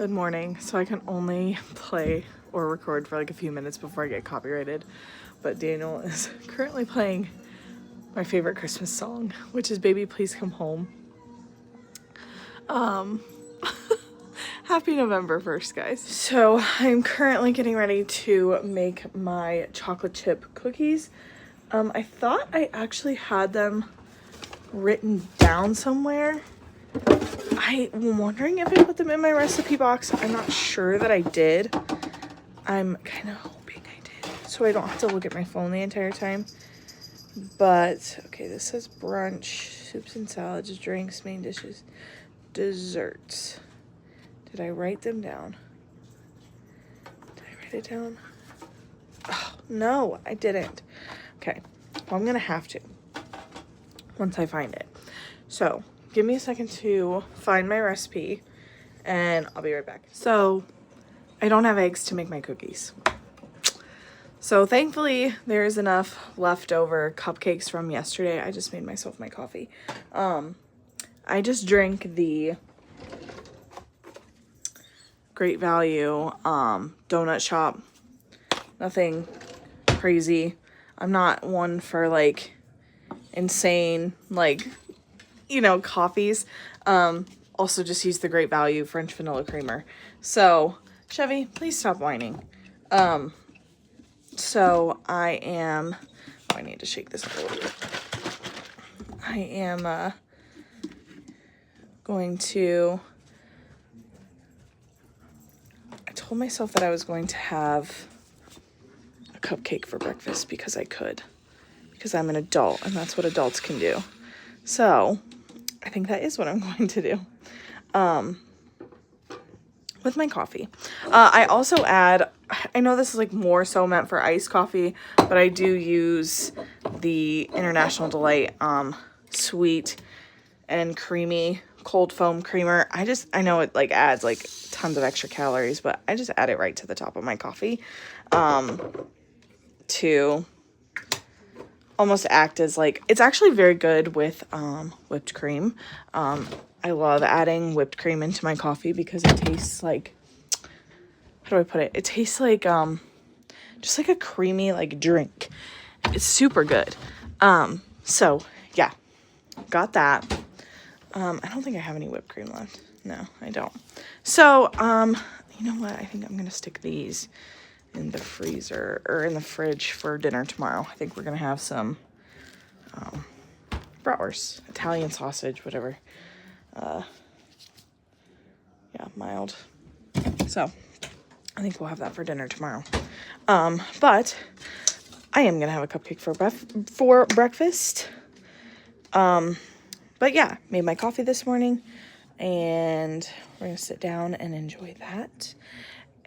Good morning. So I can only play or record for like a few minutes before I get copyrighted. But Daniel is currently playing my favorite Christmas song, which is Baby Please Come Home. Happy November 1st, guys. So I'm currently getting ready to make my chocolate chip cookies. I thought I actually had them written down somewhere. I'm wondering if I put them in my recipe box. I'm not sure that I did. I'm kind of hoping I did, so I don't have to look at my phone the entire time. But, okay, this says brunch, soups and salads, drinks, main dishes, desserts. Did I write them down? Did I write it down? Oh, no, I didn't. Okay, well, I'm gonna have to once I find it. So, give me a second to find my recipe, and I'll be right back. So, I don't have eggs to make my cookies. So, thankfully, there is enough leftover cupcakes from yesterday. I just made myself my coffee. I just drank the Great Value donut shop. Nothing crazy. I'm not one for, like, insane, like, you know, coffees. Also just use the Great Value French vanilla creamer. So, Chevy, please stop whining. So I am, oh, I need to shake this up a little bit. I am, going to, I told myself that I was going to have a cupcake for breakfast because I could. Because I'm an adult and that's what adults can do. So, I think that is what I'm going to do. With my coffee. I also add, I know this is like more so meant for iced coffee, but I do use the International Delight sweet and creamy cold foam creamer. I know it like adds like tons of extra calories, but I just add it right to the top of my coffee to almost act as like, it's actually very good with whipped cream. I love adding whipped cream into my coffee because it tastes like, how do I put it? It tastes like just like a creamy like drink. It's super good. So yeah, got that. I don't think I have any whipped cream left. No, I don't. So you know what? I think I'm gonna stick these in the freezer or in the fridge for dinner tomorrow. I think we're gonna have some bratwurst, Italian sausage, whatever. Yeah, mild. So I think we'll have that for dinner tomorrow. But I am gonna have a cupcake for breakfast. But yeah, made my coffee this morning, and we're gonna sit down and enjoy that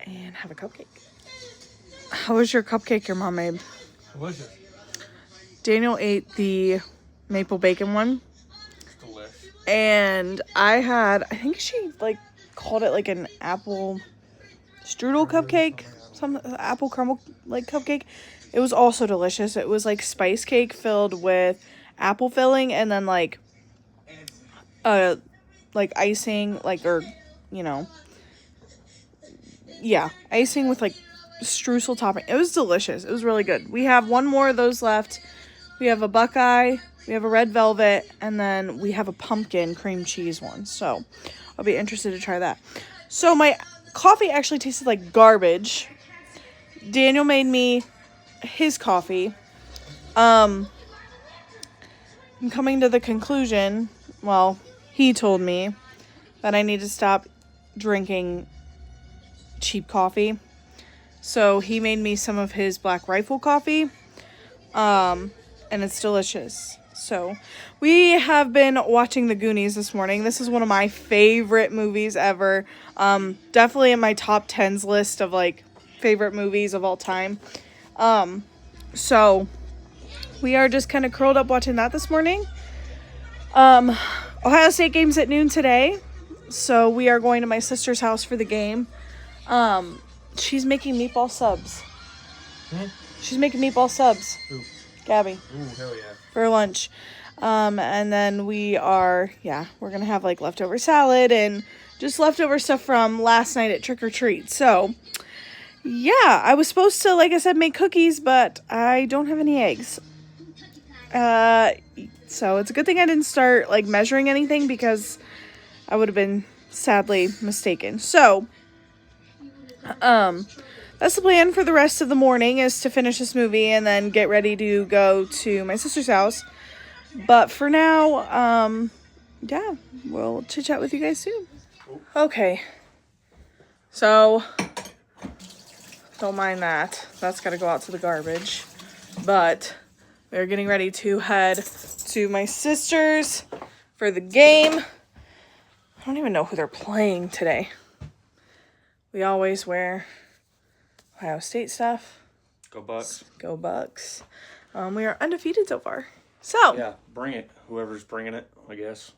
and have a cupcake. How was your cupcake your mom made? Delicious. Daniel ate the maple bacon one. Delicious. And I think she like called it like an apple strudel cupcake, some apple crumble like cupcake. It was also delicious. It was like spice cake filled with apple filling and then like icing, like, or you know, yeah, icing with like streusel topping. It was delicious. It was really good. We have one more of those left. We have a Buckeye, we have a red velvet, and then we have a pumpkin cream cheese one. So I'll be interested to try that. So my coffee actually tasted like garbage. Daniel made me his coffee. I'm coming to the conclusion, well, he told me that I need to stop drinking cheap coffee. So he made me some of his Black Rifle coffee. And it's delicious. So we have been watching The Goonies this morning. This is one of my favorite movies ever. Definitely in my top 10s list of like favorite movies of all time. So we are just kind of curled up watching that this morning. Ohio State game's at noon today. So we are going to my sister's house for the game. She's making meatball subs. She's making meatball subs. Ooh. Gabby. Ooh, hell yeah. For lunch. And then we're going to have like leftover salad and just leftover stuff from last night at Trick or Treat. So, yeah, I was supposed to, like I said, make cookies, but I don't have any eggs. So it's a good thing I didn't start, like, measuring anything because I would have been sadly mistaken. So, that's the plan for the rest of the morning, is to finish this movie and then get ready to go to my sister's house. But for now, yeah, we'll chit chat with you guys soon. Okay, so don't mind that. That's got to go out to the garbage. But we're getting ready to head to my sister's for the game. I don't even know who they're playing today. We always wear Ohio State stuff. Go Bucks. Go Bucks. We are undefeated so far. So Yeah, bring it. Whoever's bringing it, I guess.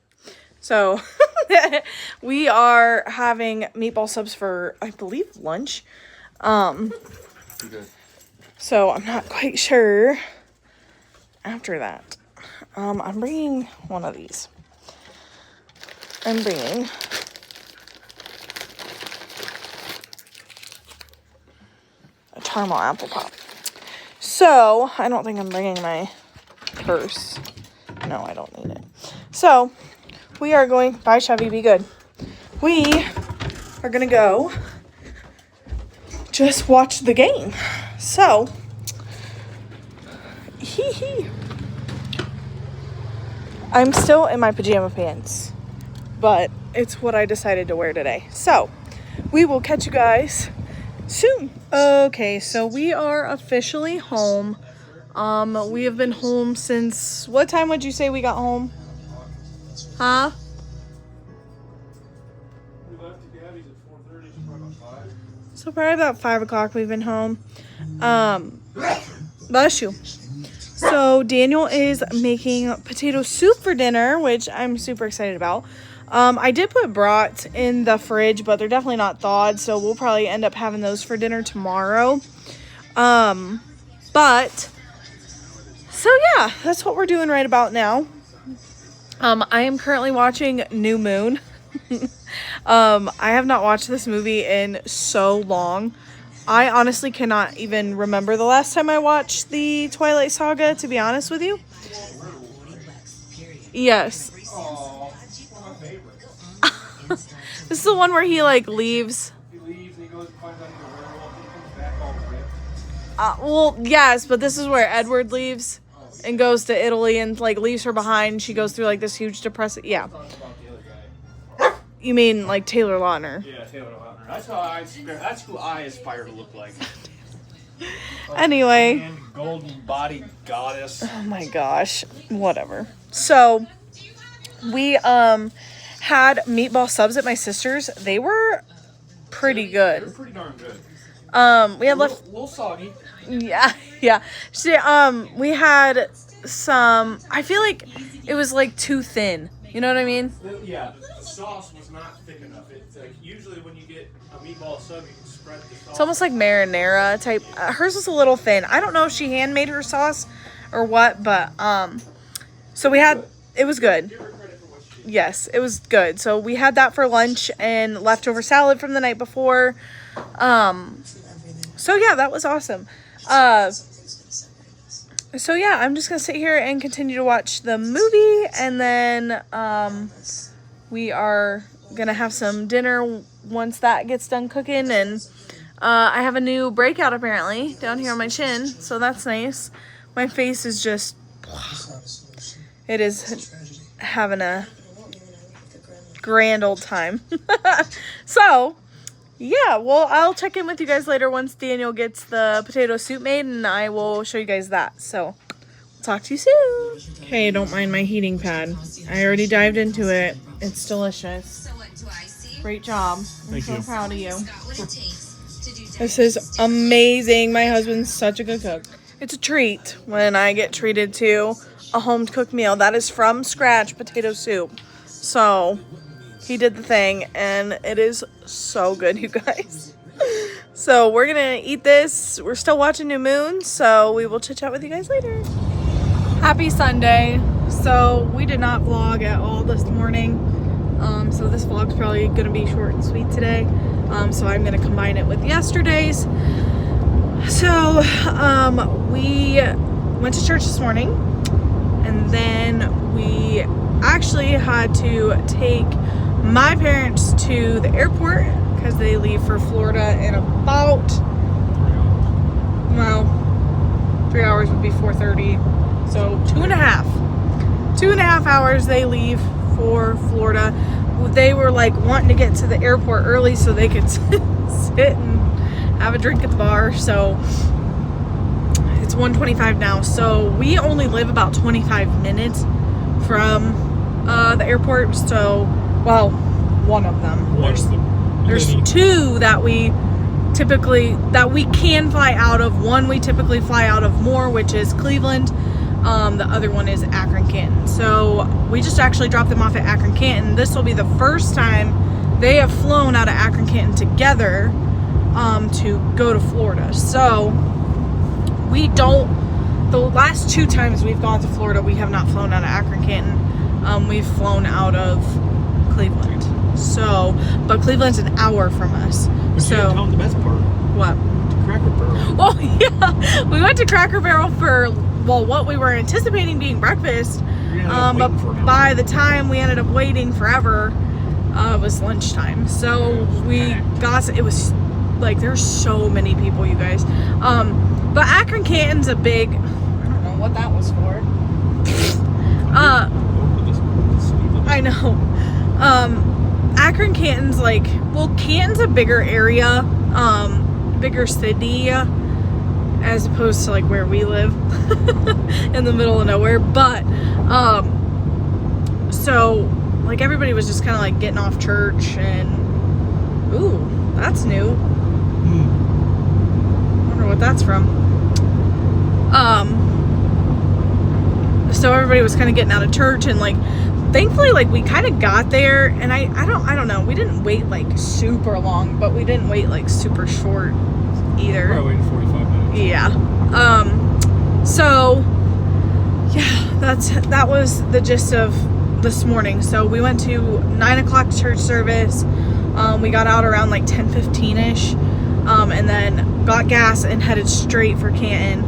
So we are having meatball subs for, I believe, lunch. Good. So I'm not quite sure after that. I'm bringing one of these. I'm bringing a caramel apple pop. So I don't think I'm bringing my purse. No, I don't need it. So we are going, bye Chevy, be good. We are gonna go just watch the game. So, I'm still in my pajama pants, but it's what I decided to wear today. So, we will catch you guys soon. Okay, so we are officially home. We have been home since, what time would you say we got home? Huh? We left to Gabby's at 4:30, so probably about 5. So probably about 5 o'clock we've been home. Bless you. So Daniel is making potato soup for dinner, which I'm super excited about. I did put brats in the fridge, but they're definitely not thawed, so we'll probably end up having those for dinner tomorrow. So yeah, that's what we're doing right about now. I am currently watching New Moon. I have not watched this movie in so long. I honestly cannot even remember the last time I watched the Twilight Saga, to be honest with you. Yes. Oh, my favorite. This is the one where he, like, leaves. He leaves and he goes and finds out he's a werewolf and he comes back all ripped. Well, yes, but this is where Edward leaves and goes to Italy and, like, leaves her behind. She goes through, like, this huge depressive... Yeah. Talk about the other guy. You mean, like, Taylor Lautner. Yeah, Taylor Lautner. That's who I aspire to look like. Anyway. And golden bodied goddess. Oh my gosh. Whatever. So, we, had meatball subs at my sister's. They were pretty They're good. pretty darn good. We had left... A little soggy. Yeah. We had some... I feel like it was, like, too thin. You know what I mean? Yeah, the sauce was not thick enough. It's like usually when you get a meatball sub, you can spread the sauce. It's almost like marinara type. Hers was a little thin. I don't know if she handmade her sauce or what, but so we had... It was good. Give her credit for what she did. Yes, it was good. So we had that for lunch and leftover salad from the night before. So yeah, that was awesome. So yeah, I'm just gonna sit here and continue to watch the movie, and then we are gonna have some dinner once that gets done cooking. And I have a new breakout apparently down here on my chin, so that's nice. My face is just... It is having a grand old time. So, yeah, well, I'll check in with you guys later once Daniel gets the potato soup made, and I will show you guys that. So, talk to you soon. Okay, don't mind my heating pad. I already dived into it. It's delicious. So what do I see? Great job. I'm Thank you. so proud of you. Got what it takes to do This is amazing. My husband's such a good cook. It's a treat when I get treated to a home cooked meal that is from scratch potato soup. So he did the thing and it is so good, you guys. So we're gonna eat this. We're still watching New Moon, so we will chit chat with you guys later. Happy Sunday. So we did not vlog at all this morning. So this vlog's probably gonna be short and sweet today. So I'm gonna combine it with yesterday's. So we went to church this morning, and then we actually had to take my parents to the airport because they leave for Florida in about, well, 3 hours would be 4:30, so 2.5 hours they leave for Florida. They were like wanting to get to the airport early so they could sit and have a drink at the bar. So it's 1:25 now, so we only live about 25 minutes from the airport. So, well, one of them. There's two that we can fly out of. One we typically fly out of more, which is Cleveland. The other one is Akron Canton. So we just actually dropped them off at Akron Canton. This will be the first time they have flown out of Akron Canton together to go to Florida. So the last 2 times we've gone to Florida, we have not flown out of Akron Canton. We've flown out of Cleveland. So, but Cleveland's an hour from us. But you didn't tell them the best part. What? Cracker Barrel. Oh yeah, we went to Cracker Barrel for, well, what we were anticipating being breakfast. But by the time we ended up waiting forever, it was lunchtime. So it was like, there's so many people, you guys. But Akron Canton's a big, I don't know what that was for. I know. Akron Canton's like, well, Canton's a bigger area, bigger city, as opposed to like where we live in the middle of nowhere. But so like everybody was just kind of like getting off church, and ooh, that's new. Wonder what that's from. So everybody was kind of getting out of church, and like thankfully, like, we kind of got there, and I don't know, we didn't wait like super long, but we didn't wait like super short either. Probably waited 45 minutes. Yeah. So yeah, that was the gist of this morning. So we went to 9 o'clock church service. We got out around like 10:15ish, and then got gas and headed straight for Canton.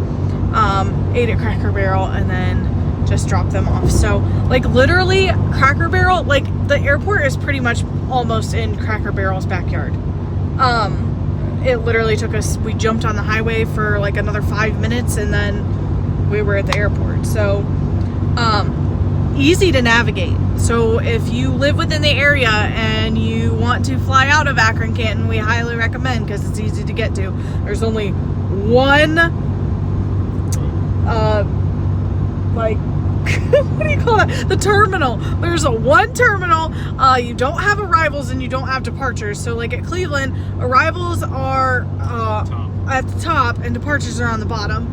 Ate at Cracker Barrel, and then just dropped them off. So like literally Cracker Barrel, like the airport is pretty much almost in Cracker Barrel's backyard. It literally took us, we jumped on the highway for like another 5 minutes, and then we were at the airport. So easy to navigate. So if you live within the area and you want to fly out of Akron Canton, we highly recommend, because it's easy to get to. There's only one like what do you call that? The terminal. There's one terminal. You don't have arrivals and you don't have departures. So like at Cleveland, arrivals are at the top and departures are on the bottom.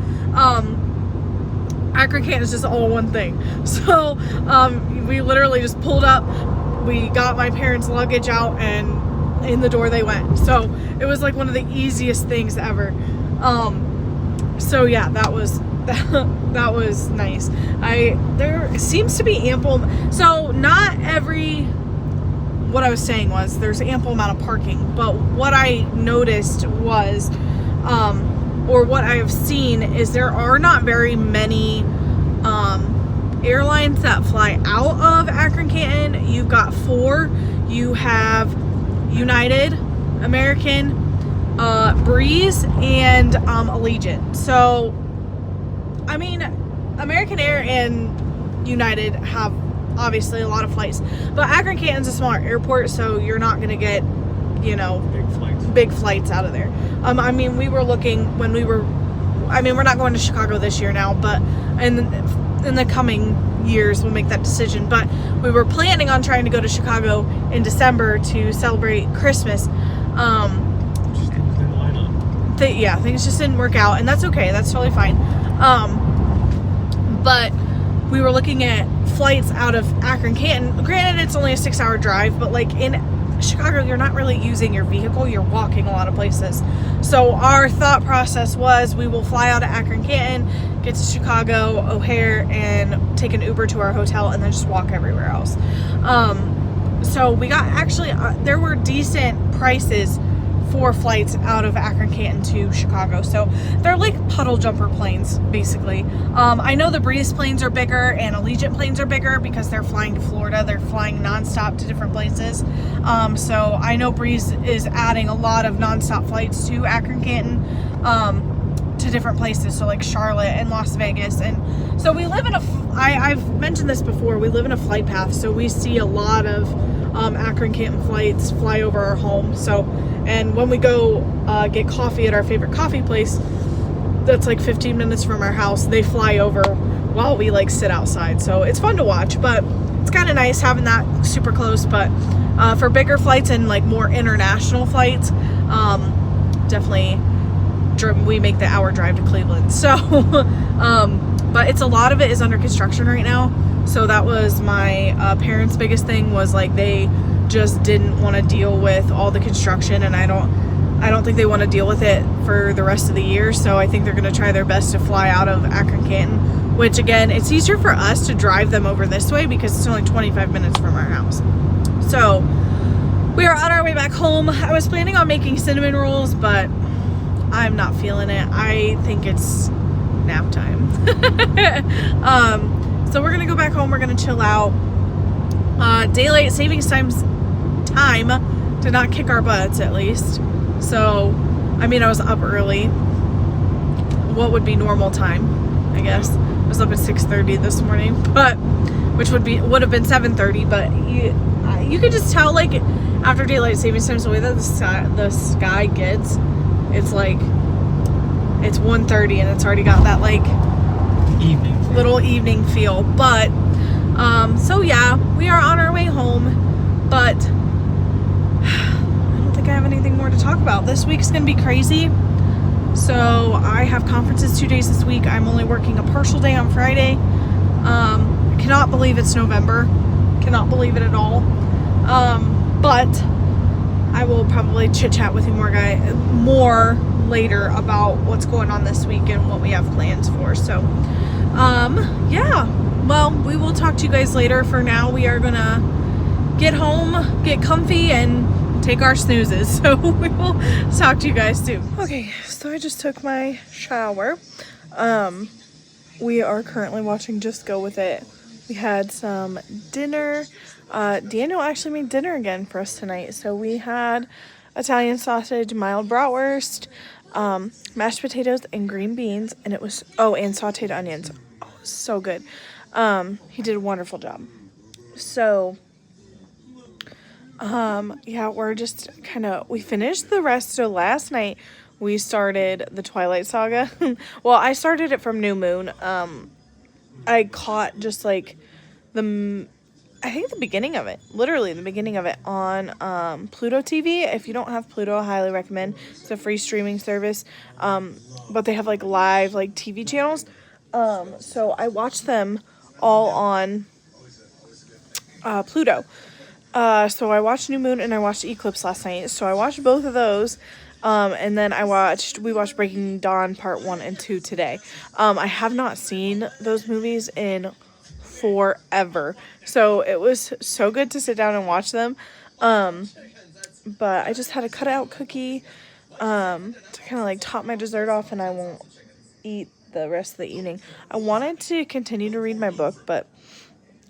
Akron Canton is just all one thing. So we literally just pulled up. We got my parents' luggage out, and in the door they went. So it was like one of the easiest things ever. So yeah, that was nice. There seems to be ample, so not every, what I was saying was there's ample amount of parking, but what I noticed was, or what I have seen is there are not very many airlines that fly out of Akron Canton. You've got 4. You have United, American, Breeze, and Allegiant. So I mean, American Air and United have obviously a lot of flights, but Akron Canton's a smaller airport, so you're not going to get, you know, big flights out of there. I mean, we were looking when we were, I mean, we're not going to Chicago this year now, but in the coming years we'll make that decision. But we were planning on trying to go to Chicago in December to celebrate Christmas. Things just didn't work out, and that's okay. That's totally fine. But we were looking at flights out of Akron Canton. Granted, it's only a 6-hour drive, but like in Chicago, you're not really using your vehicle. You're walking a lot of places. So our thought process was we will fly out of Akron Canton, get to Chicago O'Hare, and take an Uber to our hotel, and then just walk everywhere else. So we got actually, there were decent prices for flights out of Akron Canton to Chicago. So they're like puddle jumper planes, basically. I know the Breeze planes are bigger and Allegiant planes are bigger because they're flying to Florida. They're flying nonstop to different places. So I know Breeze is adding a lot of nonstop flights to Akron Canton, to different places. So like Charlotte and Las Vegas. And so we live in I've mentioned this before, we live in a flight path. So we see a lot of Akron Canton flights fly over our home. So, and when we go get coffee at our favorite coffee place, that's like 15 minutes from our house, they fly over while we like sit outside. So it's fun to watch, but it's kind of nice having that super close. But for bigger flights and like more international flights, definitely we make the hour drive to Cleveland. So, but it's a lot of it is under construction right now. So that was my parents' biggest thing, was like they just didn't want to deal with all the construction, and I don't think they want to deal with it for the rest of the year. So I think they're going to try their best to fly out of Akron Canton, which again, it's easier for us to drive them over this way because it's only 25 minutes from our house. So we are on our way back home. I was planning on making cinnamon rolls, but I'm not feeling it. I think it's nap time. So we're gonna go back home. We're gonna chill out. Daylight savings time did not kick our butts, at least. So, I mean, I was up early. What would be normal time, I guess. I was up at 6:30 this morning, but which would have been 7:30. But you could just tell, like, after daylight savings time, the way that the sky gets, it's like it's 1:30 and it's already got that like little evening feel. But so yeah, we are on our way home, but I don't think I have anything more to talk about. This week's gonna be crazy. So I have conferences 2 days this week. I'm only working a partial day on Friday. I cannot believe it's November. Cannot believe it at all. But I will probably chit chat with you more later about what's going on this week and what we have plans for. So yeah, well, we will talk to you guys later. For now, we are gonna get home, get comfy, and take our snoozes. So we will talk to you guys soon. Okay, so I just took my shower. We are currently watching Just Go With It. We had some dinner. Daniel actually made dinner again for us tonight. So we had Italian sausage, mild bratwurst, mashed potatoes, and green beans. And it was, and sauteed onions. Oh, it was so good. He did a wonderful job. So, yeah, we're just we finished the rest of last night. We started the Twilight Saga. Well, I started it from New Moon. I caught just like I think the beginning of it, literally the beginning of it on Pluto TV. If you don't have Pluto, I highly recommend. It's a free streaming service, but they have like live like TV channels. So I watched them all on Pluto. So I watched New Moon and I watched Eclipse last night. So I watched both of those. And then we watched Breaking Dawn Part 1 and 2 today. I have not seen those movies in forever. So it was so good to sit down and watch them. But I just had a cutout cookie to kind of like top my dessert off, and I won't eat the rest of the evening. I wanted to continue to read my book, but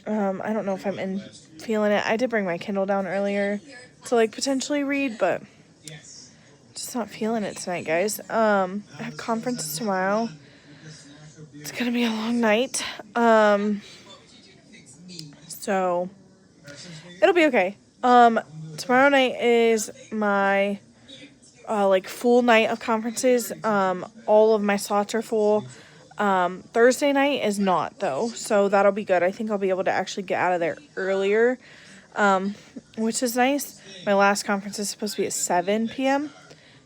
I don't know if I'm feeling it. I did bring my Kindle down earlier to like potentially read, but just not feeling it tonight, guys. I have conferences tomorrow. It's gonna be a long night. So it'll be okay. Tomorrow night is my like full night of conferences. All of my slots are full. Thursday night is not, though, so that'll be good. I think I'll be able to actually get out of there earlier, which is nice. My last conference is supposed to be at 7 p.m.,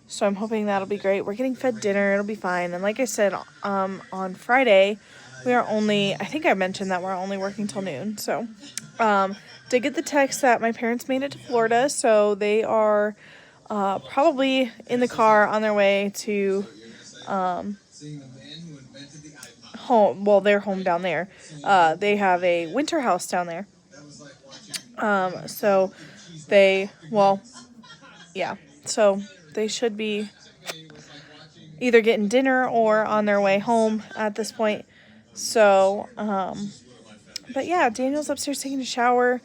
so I'm hoping that'll be great. We're getting fed dinner. It'll be fine. And like I said, on Friday, I think I mentioned that we're only working till noon. So, did get the text that my parents made it to Florida, so they are probably in the car on their way to home. Well, their home down there. They have a winter house down there. So they, well, yeah, so they should be either getting dinner or on their way home at this point. So, but yeah, Daniel's upstairs taking a shower.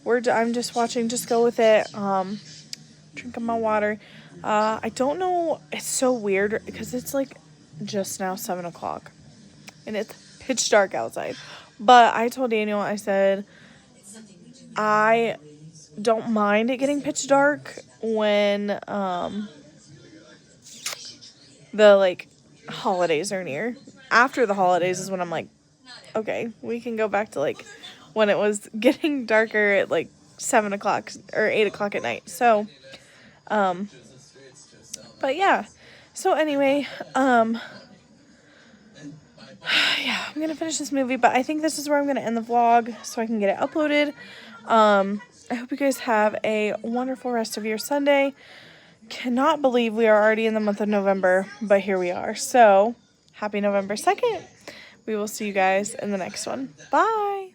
I'm just watching Just Go With It, drinking my water. I don't know, it's so weird because it's like just now 7 o'clock and it's pitch dark outside. But I told Daniel, I said, I don't mind it getting pitch dark when the like holidays are near. After the holidays is when I'm like, okay, we can go back to like when it was getting darker at like 7 o'clock or 8 o'clock at night. So, but yeah. So anyway, yeah, I'm gonna finish this movie, but I think this is where I'm gonna end the vlog so I can get it uploaded. I hope you guys have a wonderful rest of your Sunday. Cannot believe we are already in the month of November, but here we are. So, happy November 2nd. We will see you guys in the next one. Bye!